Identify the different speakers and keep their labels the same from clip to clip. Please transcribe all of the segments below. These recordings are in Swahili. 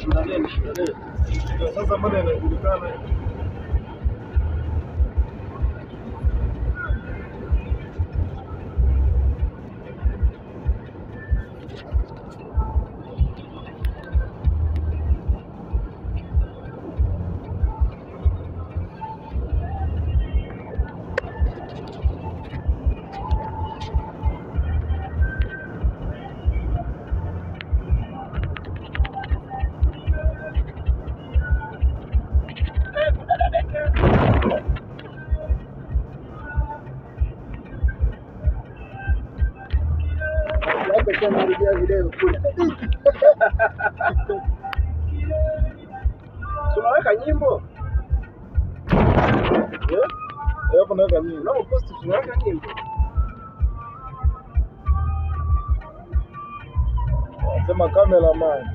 Speaker 1: Shindane.
Speaker 2: Sasa mbona inajulikana?
Speaker 1: Kama rudia video kule. Tunaweka nyimbo.
Speaker 2: Hapo naweka nyimbo.
Speaker 1: Na post tunaweka nyimbo.
Speaker 2: Sema cameraman.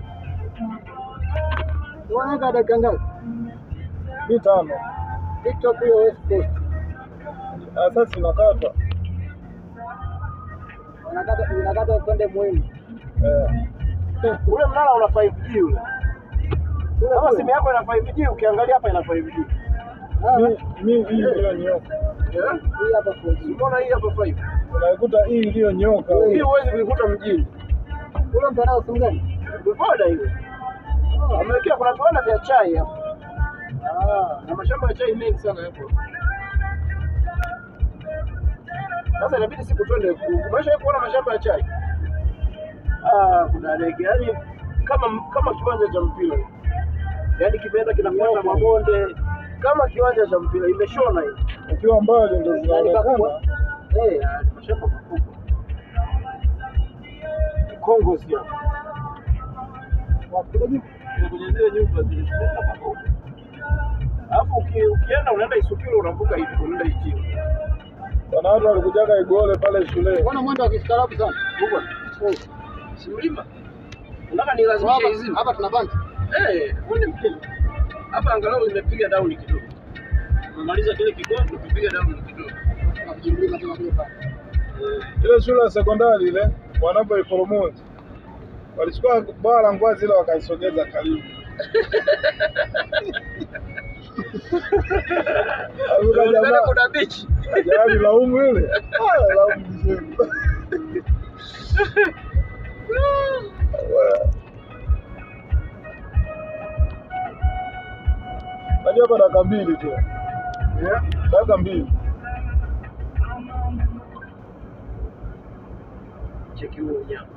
Speaker 1: Tunaweka dakika ngapi?
Speaker 2: 5.
Speaker 1: TikTok hiyo wewe post.
Speaker 2: Sasa inakata.
Speaker 1: Unakata upande muhimu. Ule mnara una 5G ule. Kama simu yako ina 5G ukiangalia hapa ina 5G.
Speaker 2: Mimi hii iliyonyoka.
Speaker 1: Hii hapa 4G. Unaona hii hapa 5.
Speaker 2: Unaikuta hii iliyonyoka.
Speaker 1: Hii huwezi kuikuta mjini. Ule mtandao simu gani? Boda ile. Amewekea kuna viwanda vya chai hapa. Na mashamba ya chai mengi sana hapo. Sasa inabidi siku twende. Umeshawahi kuona mashamba ya chai? Kuna ndege yani kama kiwanja cha mpira. Yaani kimeenda kinafuata mabonde kama kiwanja cha mpira imeshona hivi.
Speaker 2: Ukiwa mbali ndio zinaonekana.
Speaker 1: Mashamba makubwa. Kongo sio. Wapigaji kwenye zile nyumba zile hapa. Alafu ukienda unaenda Isukiro unavuka hivi unaenda Ijini.
Speaker 2: Wana watu walikujaga Igole pale shule.
Speaker 1: Bwana mwendo wa kistaarabu sana. Huko. Si mlima. Unataka nilazimishe hizi. Hapa tuna banki. Wewe mpeni. Hapa angalau nimepiga down kidogo. Umemaliza kile kigongo tupiga down kidogo. Tunakujimlima tena kule pale.
Speaker 2: Ile shule ya sekondari ile wanapoipromote. Walichukua bara ngwazi ile wakaisogeza karibu.
Speaker 1: Jamaa kuna beach.
Speaker 2: Jamaa laumu ile. Laumu vizuri. Najua kwa dakika 2 tu. Dakika 2.
Speaker 1: Cheki huo nyama.